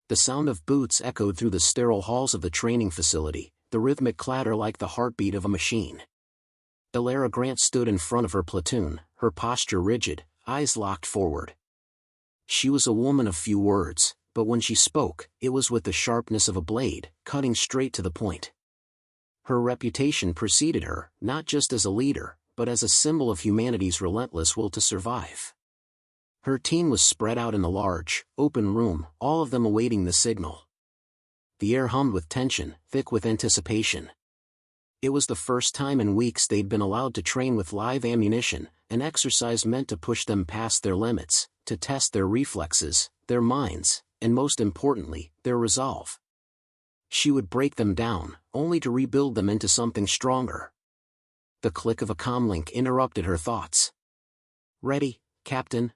The sound of boots echoed through the sterile halls of the training facility, the rhythmic clatter like the heartbeat of a machine. Elara Grant stood in front of her platoon, her posture rigid, eyes locked forward. She was a woman of few words, but when she spoke, it was with the sharpness of a blade, cutting straight to the point. Her reputation preceded her, not just as a leader, but as a symbol of humanity's relentless will to survive. Her team was spread out in the large, open room, all of them awaiting the signal. The air hummed with tension, thick with anticipation. It was the first time in weeks they'd been allowed to train with live ammunition, an exercise meant to push them past their limits, to test their reflexes, their minds, and most importantly, their resolve. She would break them down, only to rebuild them into something stronger. The click of a comlink interrupted her thoughts. "Ready, Captain?"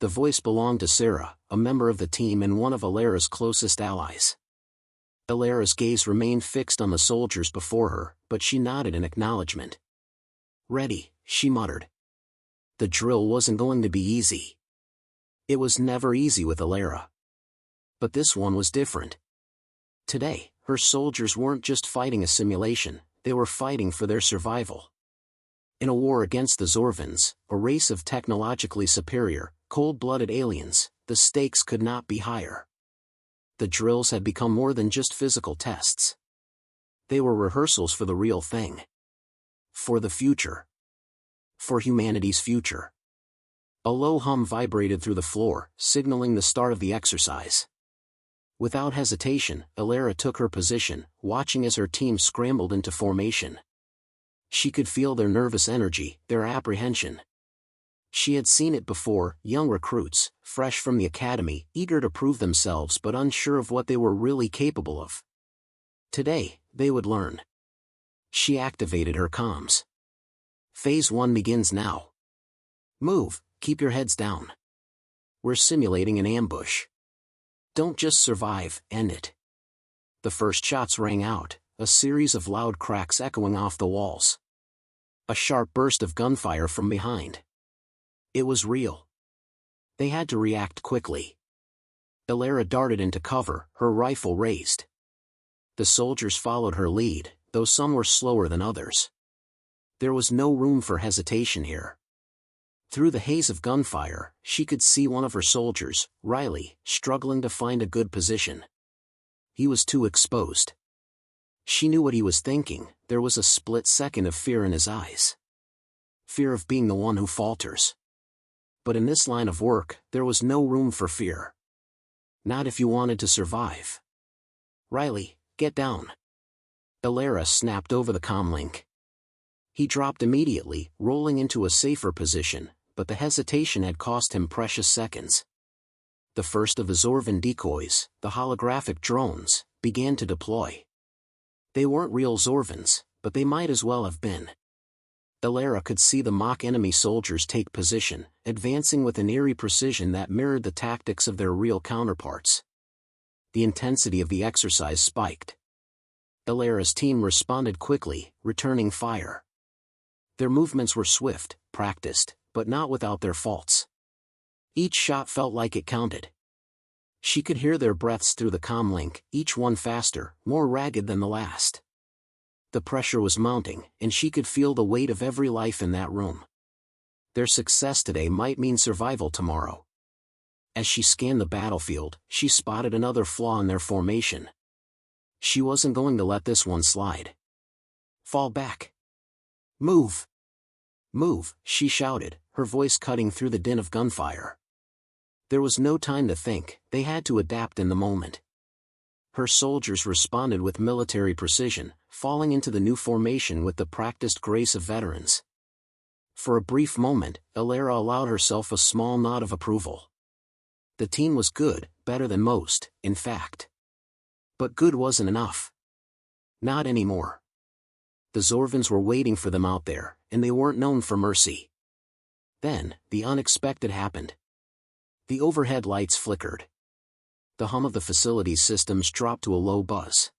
The voice belonged to Sarah, a member of the team and one of Elara's closest allies. Elara's gaze remained fixed on the soldiers before her, but she nodded in acknowledgement. "Ready," she muttered. The drill wasn't going to be easy. It was never easy with Elara. But this one was different. Today, her soldiers weren't just fighting a simulation, they were fighting for their survival. In a war against the Zorvans, a race of technologically superior, cold-blooded aliens, the stakes could not be higher. The drills had become more than just physical tests. They were rehearsals for the real thing. For the future. For humanity's future. A low hum vibrated through the floor, signaling the start of the exercise. Without hesitation, Elara took her position, watching as her team scrambled into formation. She could feel their nervous energy, their apprehension. She had seen it before, young recruits, fresh from the academy, eager to prove themselves but unsure of what they were really capable of. Today, they would learn. She activated her comms. Phase 1 begins now. Move, keep your heads down. We're simulating an ambush. Don't just survive, end it. The first shots rang out, a series of loud cracks echoing off the walls. A sharp burst of gunfire from behind. It was real. They had to react quickly. Elara darted into cover, her rifle raised. The soldiers followed her lead, though some were slower than others. There was no room for hesitation here. Through the haze of gunfire, she could see one of her soldiers, Riley, struggling to find a good position. He was too exposed. She knew what he was thinking, there was a split second of fear in his eyes. Fear of being the one who falters. But in this line of work, there was no room for fear. Not if you wanted to survive. "Riley, get down." Elara snapped over the comlink. He dropped immediately, rolling into a safer position, but the hesitation had cost him precious seconds. The first of the Zorvan decoys, the holographic drones, began to deploy. They weren't real Zorvans, but they might as well have been. Elara could see the mock enemy soldiers take position, advancing with an eerie precision that mirrored the tactics of their real counterparts. The intensity of the exercise spiked. Elara's team responded quickly, returning fire. Their movements were swift, practiced, but not without their faults. Each shot felt like it counted. She could hear their breaths through the comlink, each one faster, more ragged than the last. The pressure was mounting, and she could feel the weight of every life in that room. Their success today might mean survival tomorrow. As she scanned the battlefield, she spotted another flaw in their formation. She wasn't going to let this one slide. "Fall back. Move. Move," she shouted, her voice cutting through the din of gunfire. There was no time to think, they had to adapt in the moment. Her soldiers responded with military precision, falling into the new formation with the practiced grace of veterans. For a brief moment, Elara allowed herself a small nod of approval. The team was good, better than most, in fact. But good wasn't enough. Not anymore. The Zorvans were waiting for them out there, and they weren't known for mercy. Then, the unexpected happened. The overhead lights flickered. The hum of the facility's systems dropped to a low buzz.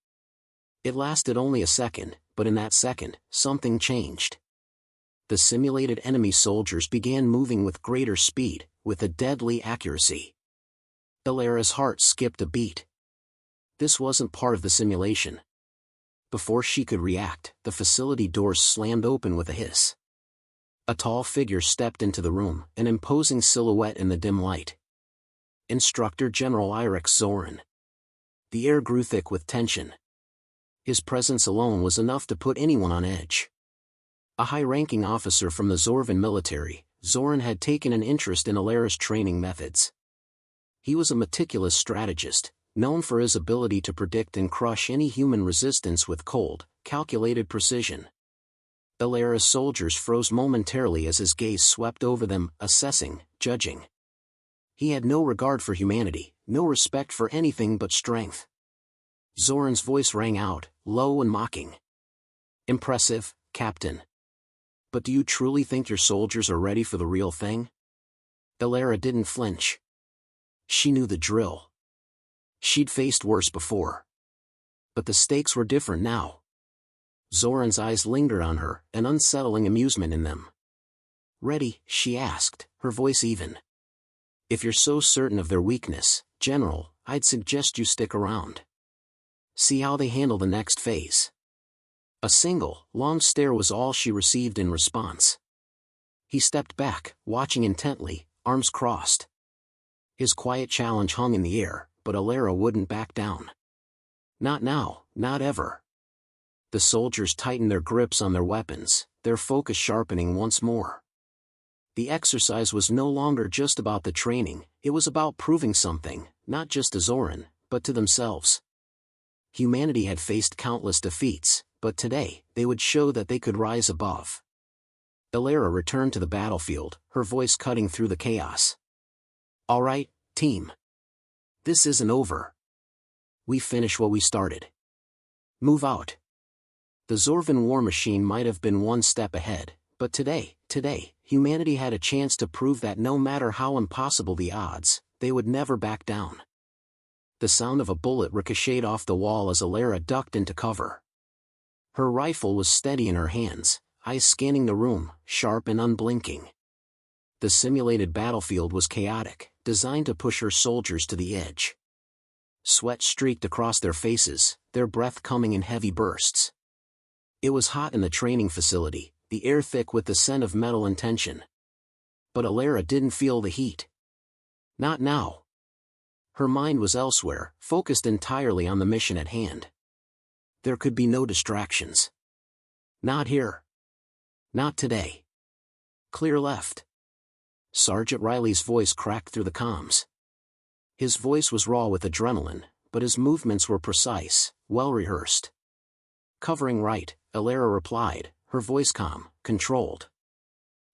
It lasted only a second, but in that second, something changed. The simulated enemy soldiers began moving with greater speed, with a deadly accuracy. Elara's heart skipped a beat. This wasn't part of the simulation. Before she could react, the facility doors slammed open with a hiss. A tall figure stepped into the room, an imposing silhouette in the dim light. Instructor General Irix Zorran. The air grew thick with tension. His presence alone was enough to put anyone on edge. A high-ranking officer from the Zorvan military, Zorran had taken an interest in Elara's training methods. He was a meticulous strategist, known for his ability to predict and crush any human resistance with cold, calculated precision. Elara's soldiers froze momentarily as his gaze swept over them, assessing, judging. He had no regard for humanity, no respect for anything but strength. Zorran's voice rang out, low and mocking. "Impressive, Captain. But do you truly think your soldiers are ready for the real thing?" Elara didn't flinch. She knew the drill. She'd faced worse before. But the stakes were different now. Zorran's eyes lingered on her, an unsettling amusement in them. "Ready?" she asked, her voice even. "If you're so certain of their weakness, General, I'd suggest you stick around. See how they handle the next phase." A single, long stare was all she received in response. He stepped back, watching intently, arms crossed. His quiet challenge hung in the air, but Elara wouldn't back down. Not now, not ever. The soldiers tightened their grips on their weapons, their focus sharpening once more. The exercise was no longer just about the training, it was about proving something, not just to Zorran, but to themselves. Humanity had faced countless defeats, but today, they would show that they could rise above. Elara returned to the battlefield, her voice cutting through the chaos. "All right, team. This isn't over. We finish what we started. Move out." The Zorvan war machine might have been one step ahead, but today, humanity had a chance to prove that no matter how impossible the odds, they would never back down. The sound of a bullet ricocheted off the wall as Elara ducked into cover. Her rifle was steady in her hands, eyes scanning the room, sharp and unblinking. The simulated battlefield was chaotic, designed to push her soldiers to the edge. Sweat streaked across their faces, their breath coming in heavy bursts. It was hot in the training facility, the air thick with the scent of metal and tension. But Elara didn't feel the heat. Not now. Her mind was elsewhere, focused entirely on the mission at hand. There could be no distractions. Not here. Not today. Clear left. Sergeant Riley's voice cracked through the comms. His voice was raw with adrenaline, but his movements were precise, well-rehearsed. "Covering right," Elara replied, her voice calm, controlled.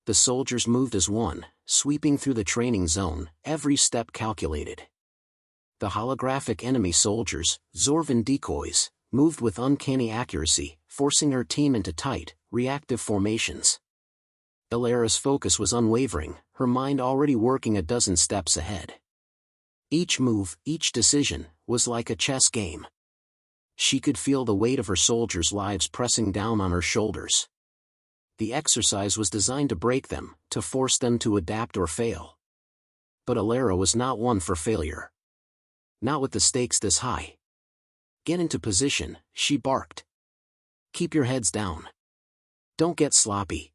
The soldiers moved as one, sweeping through the training zone, every step calculated. The holographic enemy soldiers, Zorvan decoys, moved with uncanny accuracy, forcing her team into tight, reactive formations. Elara's focus was unwavering, her mind already working a dozen steps ahead. Each move, each decision, was like a chess game. She could feel the weight of her soldiers' lives pressing down on her shoulders. The exercise was designed to break them, to force them to adapt or fail. But Elara was not one for failure. Not with the stakes this high. "Get into position," she barked. "Keep your heads down. Don't get sloppy."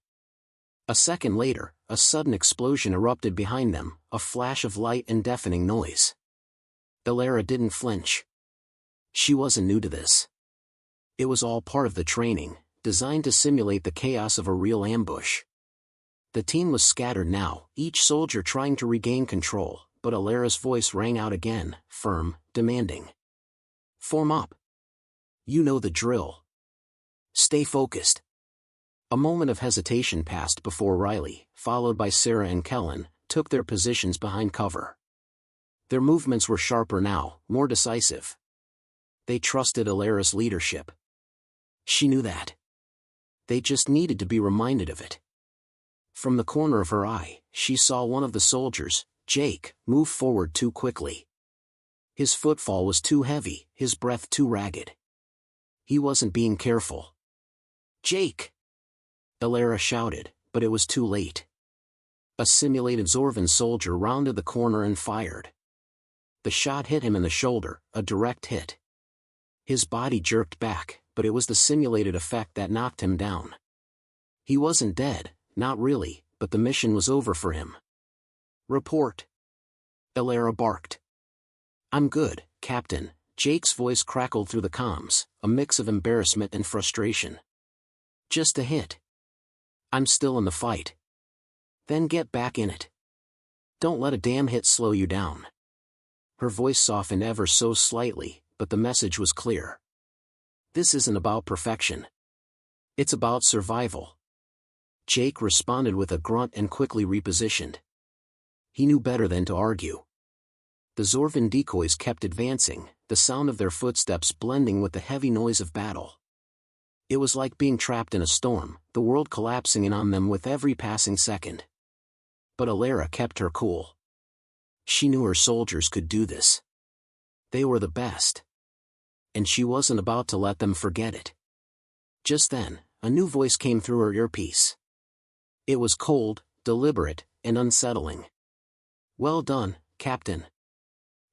A second later, a sudden explosion erupted behind them, a flash of light and deafening noise. Elara didn't flinch. She wasn't new to this. It was all part of the training, designed to simulate the chaos of a real ambush. The team was scattered now, each soldier trying to regain control, but Elara's voice rang out again, firm, demanding. "Form up. You know the drill. Stay focused." A moment of hesitation passed before Riley, followed by Sarah and Kellen, took their positions behind cover. Their movements were sharper now, more decisive. They trusted Elara's leadership. She knew that. They just needed to be reminded of it. From the corner of her eye, she saw one of the soldiers, Jake, move forward too quickly. His footfall was too heavy, his breath too ragged. He wasn't being careful. "Jake!" Elara shouted, but it was too late. A simulated Zorvan soldier rounded the corner and fired. The shot hit him in the shoulder, a direct hit. His body jerked back, but it was the simulated effect that knocked him down. He wasn't dead, not really, but the mission was over for him. "Report." Elara barked. "I'm good, Captain." Jake's voice crackled through the comms, a mix of embarrassment and frustration. "Just a hit. I'm still in the fight." "Then get back in it. Don't let a damn hit slow you down." Her voice softened ever so slightly, but the message was clear. "This isn't about perfection. It's about survival." Jake responded with a grunt and quickly repositioned. He knew better than to argue. The Zorvan decoys kept advancing, the sound of their footsteps blending with the heavy noise of battle. It was like being trapped in a storm, the world collapsing in on them with every passing second. But Elara kept her cool. She knew her soldiers could do this. They were the best. And she wasn't about to let them forget it. Just then, a new voice came through her earpiece. It was cold, deliberate, and unsettling. "Well done, Captain.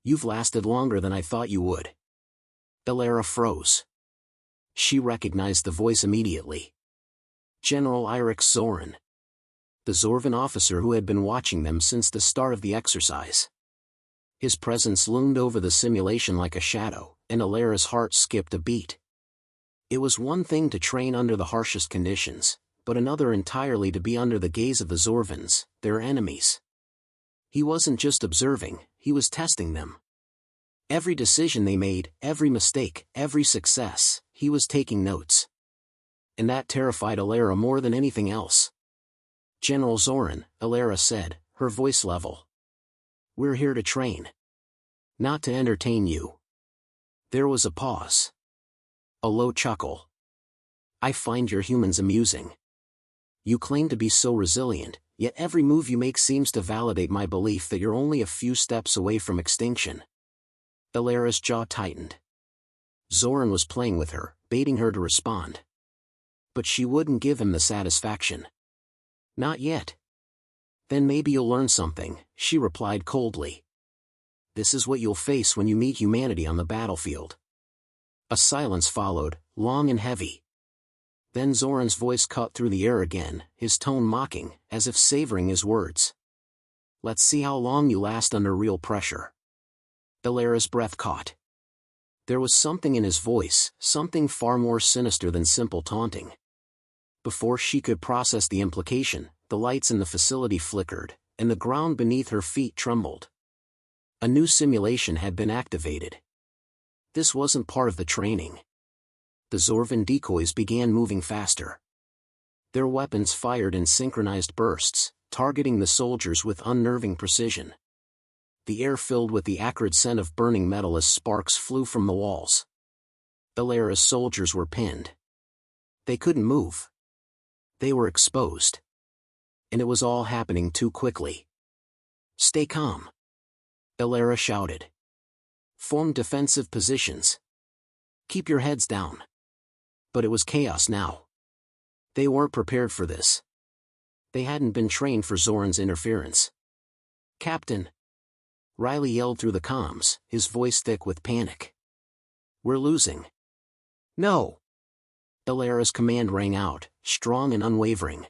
You've lasted longer than I thought you would." Elara froze. She recognized the voice immediately. General Irix Zorran. The Zorvan officer who had been watching them since the start of the exercise. His presence loomed over the simulation like a shadow, and Elara's heart skipped a beat. It was one thing to train under the harshest conditions, but another entirely to be under the gaze of the Zorvans, their enemies. He wasn't just observing, he was testing them. Every decision they made, every mistake, every success, he was taking notes. And that terrified Elara more than anything else. "General Zorran," Elara said, her voice level. "We're here to train. Not to entertain you." There was a pause. A low chuckle. "I find your humans amusing. You claim to be so resilient, yet every move you make seems to validate my belief that you're only a few steps away from extinction." Elara's jaw tightened. Zorran was playing with her, baiting her to respond. But she wouldn't give him the satisfaction. "Not yet." "Then maybe you'll learn something," she replied coldly. "This is what you'll face when you meet humanity on the battlefield." A silence followed, long and heavy. Then Zorran's voice cut through the air again, his tone mocking, as if savoring his words. "Let's see how long you last under real pressure." Elara's breath caught. There was something in his voice, something far more sinister than simple taunting. Before she could process the implication, the lights in the facility flickered, and the ground beneath her feet trembled. A new simulation had been activated. This wasn't part of the training. The Zorvan decoys began moving faster. Their weapons fired in synchronized bursts, targeting the soldiers with unnerving precision. The air filled with the acrid scent of burning metal as sparks flew from the walls. Elara's soldiers were pinned. They couldn't move. They were exposed. And it was all happening too quickly. "Stay calm," Elara shouted. "Form defensive positions. Keep your heads down." But it was chaos now. They weren't prepared for this. They hadn't been trained for Zorran's interference. "Captain!" Riley yelled through the comms, his voice thick with panic. "We're losing." "No!" Elara's command rang out, strong and unwavering.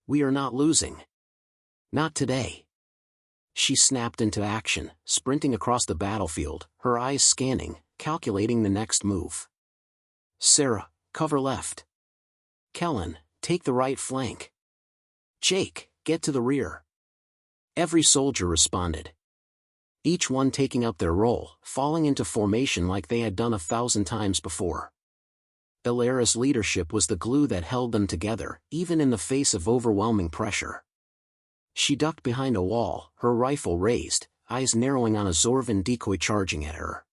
"We are not losing. Not today." She snapped into action, sprinting across the battlefield, her eyes scanning, calculating the next move. "Sarah, cover left. Kellen, take the right flank. Jake, get to the rear." Every soldier responded. Each one taking up their role, falling into formation like they had done 1,000 times before. Elara's leadership was the glue that held them together, even in the face of overwhelming pressure. She ducked behind a wall, her rifle raised, eyes narrowing on a Zorvan decoy charging at her.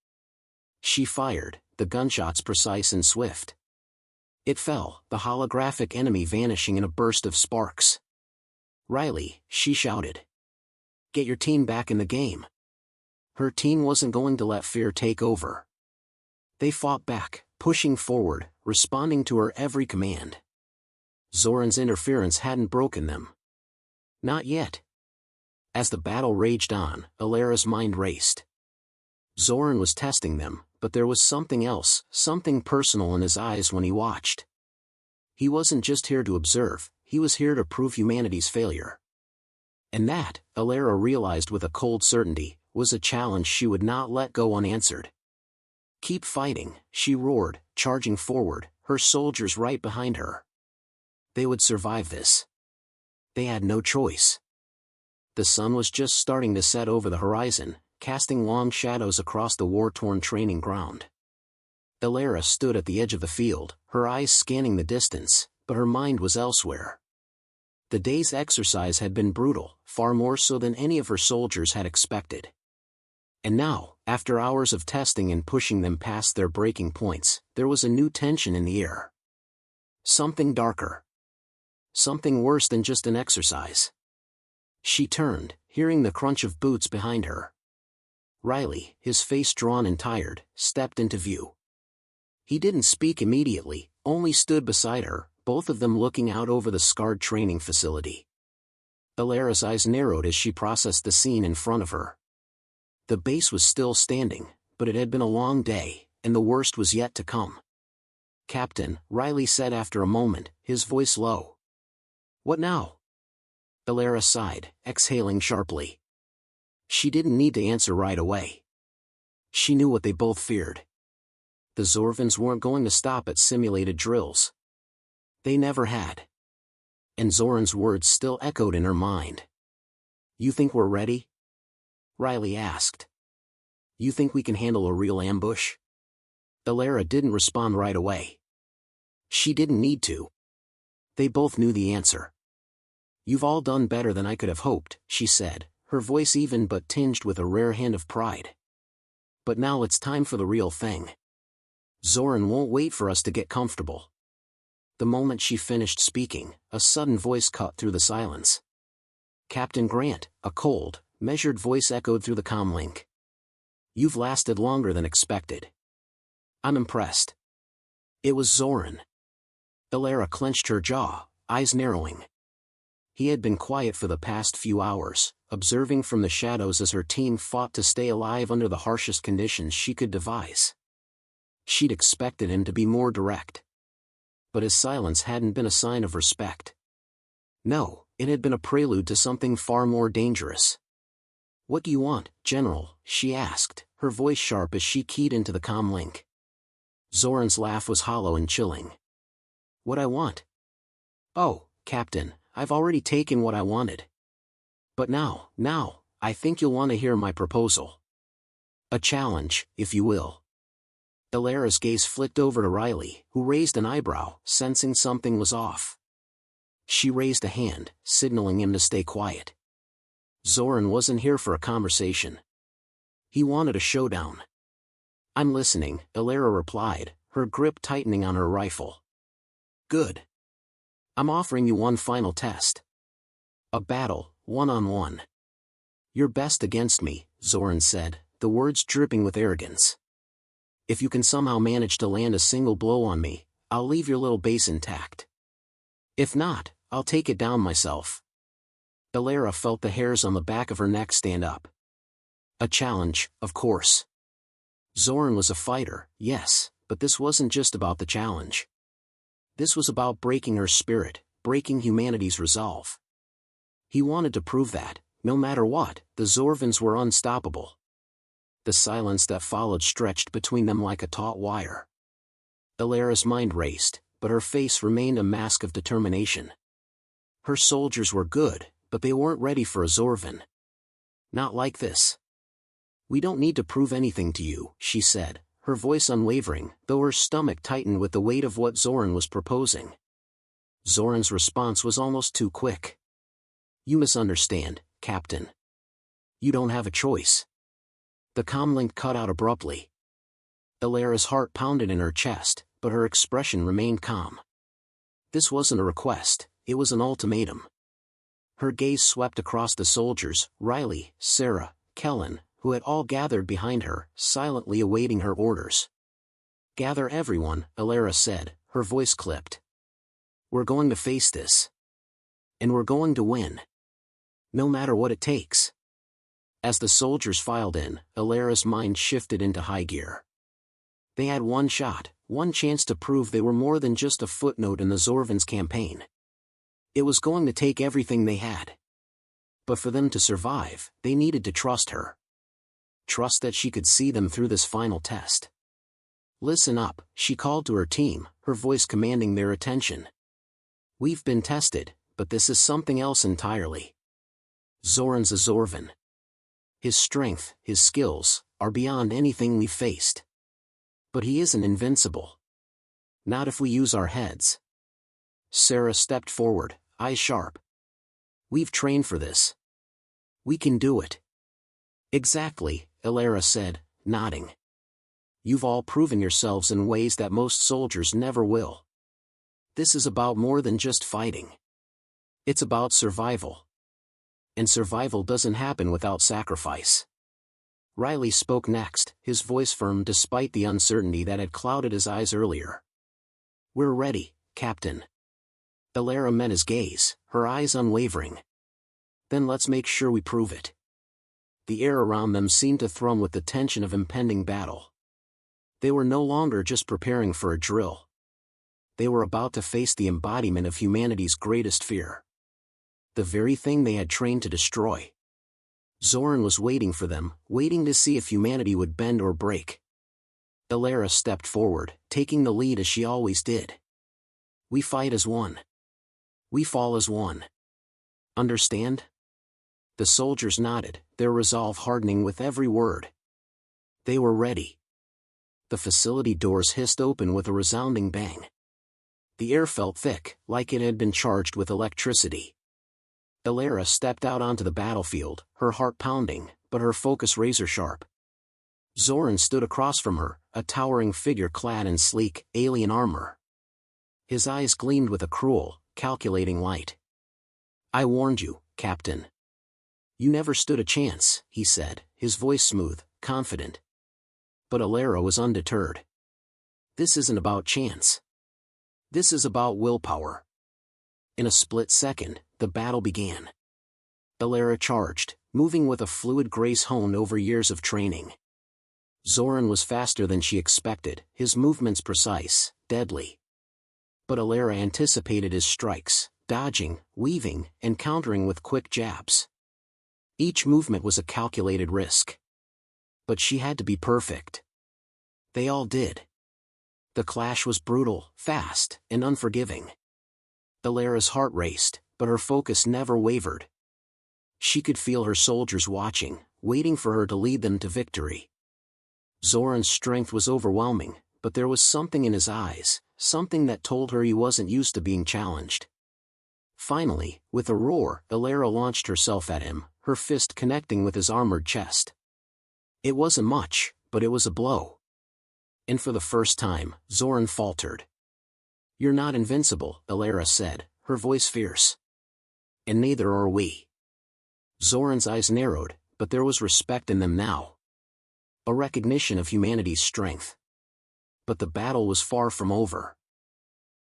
She fired, the gunshots precise and swift. It fell, the holographic enemy vanishing in a burst of sparks. "Riley," she shouted. "Get your team back in the game." Her team wasn't going to let fear take over. They fought back, pushing forward, responding to her every command. Zorran's interference hadn't broken them. Not yet. As the battle raged on, Elara's mind raced. Zorran was testing them, but there was something else, something personal in his eyes when he watched. He wasn't just here to observe, he was here to prove humanity's failure. And that, Elara realized with a cold certainty, was a challenge she would not let go unanswered. "Keep fighting," she roared, charging forward, her soldiers right behind her. They would survive this. They had no choice. The sun was just starting to set over the horizon, casting long shadows across the war-torn training ground. Elara stood at the edge of the field, her eyes scanning the distance, but her mind was elsewhere. The day's exercise had been brutal, far more so than any of her soldiers had expected. And now, after hours of testing and pushing them past their breaking points, there was a new tension in the air. Something darker. Something worse than just an exercise. She turned, hearing the crunch of boots behind her. Riley, his face drawn and tired, stepped into view. He didn't speak immediately, only stood beside her, both of them looking out over the scarred training facility. Elara's eyes narrowed as she processed the scene in front of her. The base was still standing, but it had been a long day, and the worst was yet to come. "Captain," Riley said after a moment, his voice low. "What now?" Elara sighed, exhaling sharply. She didn't need to answer right away. She knew what they both feared. The Zorvans weren't going to stop at simulated drills. They never had. And Zorran's words still echoed in her mind. "You think we're ready?" Riley asked. "You think we can handle a real ambush?" Elara didn't respond right away. She didn't need to. They both knew the answer. "You've all done better than I could have hoped," she said, her voice even but tinged with a rare hint of pride. "But now it's time for the real thing. Zorran won't wait for us to get comfortable." The moment she finished speaking, a sudden voice cut through the silence. "Captain Grant," a cold, measured voice echoed through the comlink. "You've lasted longer than expected. I'm impressed." It was Zorran. Elara clenched her jaw, eyes narrowing. He had been quiet for the past few hours, observing from the shadows as her team fought to stay alive under the harshest conditions she could devise. She'd expected him to be more direct. But his silence hadn't been a sign of respect. No, it had been a prelude to something far more dangerous. "What do you want, General?" she asked, her voice sharp as she keyed into the comlink. Zorran's laugh was hollow and chilling. "What I want? Oh, Captain, I've already taken what I wanted. But now, I think you'll want to hear my proposal. A challenge, if you will." Elara's gaze flicked over to Riley, who raised an eyebrow, sensing something was off. She raised a hand, signaling him to stay quiet. Zorran wasn't here for a conversation. He wanted a showdown. "I'm listening," Elara replied, her grip tightening on her rifle. "Good. I'm offering you one final test. A battle, one-on-one. Your best against me," Zorran said, the words dripping with arrogance. "If you can somehow manage to land a single blow on me, I'll leave your little base intact. If not, I'll take it down myself." Elara felt the hairs on the back of her neck stand up. A challenge, of course. Zorran was a fighter, yes, but this wasn't just about the challenge. This was about breaking her spirit, breaking humanity's resolve. He wanted to prove that, no matter what, the Zorvans were unstoppable. The silence that followed stretched between them like a taut wire. Elara's mind raced, but her face remained a mask of determination. Her soldiers were good, but they weren't ready for a Zorvan. "Not like this. We don't need to prove anything to you," she said, her voice unwavering, though her stomach tightened with the weight of what Zorran was proposing. Zorran's response was almost too quick. "You misunderstand, Captain. You don't have a choice." The comlink cut out abruptly. Elara's heart pounded in her chest, but her expression remained calm. This wasn't a request, it was an ultimatum. Her gaze swept across the soldiers, Riley, Sarah, Kellen, who had all gathered behind her, silently awaiting her orders. "Gather everyone," Elara said, her voice clipped. "We're going to face this. And we're going to win. No matter what it takes." As the soldiers filed in, Elara's mind shifted into high gear. They had one shot, one chance to prove they were more than just a footnote in the Zorvans campaign. It was going to take everything they had. But for them to survive, they needed to trust her. Trust that she could see them through this final test. "Listen up," she called to her team, her voice commanding their attention. "We've been tested, but this is something else entirely. Zorran's a Zorvan. His strength, his skills, are beyond anything we've faced. But he isn't invincible. Not if we use our heads." Sarah stepped forward, eyes sharp. "We've trained for this. We can do it." "Exactly," Elara said, nodding. "You've all proven yourselves in ways that most soldiers never will. This is about more than just fighting. It's about survival. And survival doesn't happen without sacrifice." Riley spoke next, his voice firm despite the uncertainty that had clouded his eyes earlier. "We're ready, Captain." Elara met his gaze, her eyes unwavering. "Then let's make sure we prove it." The air around them seemed to thrum with the tension of impending battle. They were no longer just preparing for a drill. They were about to face the embodiment of humanity's greatest fear. The very thing they had trained to destroy. Zorran was waiting for them, waiting to see if humanity would bend or break. Elara stepped forward, taking the lead as she always did. "We fight as one. We fall as one. Understand?" The soldiers nodded, their resolve hardening with every word. They were ready. The facility doors hissed open with a resounding bang. The air felt thick, like it had been charged with electricity. Elara stepped out onto the battlefield, her heart pounding, but her focus razor-sharp. Zorran stood across from her, a towering figure clad in sleek, alien armor. His eyes gleamed with a cruel, calculating light. "I warned you, Captain. You never stood a chance," he said, his voice smooth, confident. But Elara was undeterred. "This isn't about chance. This is about willpower." In a split second, the battle began. Elara charged, moving with a fluid grace honed over years of training. Zorran was faster than she expected, his movements precise, deadly. But Elara anticipated his strikes, dodging, weaving, and countering with quick jabs. Each movement was a calculated risk. But she had to be perfect. They all did. The clash was brutal, fast, and unforgiving. Elara's heart raced, but her focus never wavered. She could feel her soldiers watching, waiting for her to lead them to victory. Zorran's strength was overwhelming, but there was something in his eyes, something that told her he wasn't used to being challenged. Finally, with a roar, Elara launched herself at him, her fist connecting with his armored chest. It wasn't much, but it was a blow. And for the first time, Zorran faltered. "You're not invincible," Elara said, her voice fierce. "And neither are we." Zorran's eyes narrowed, but there was respect in them now. A recognition of humanity's strength. But the battle was far from over.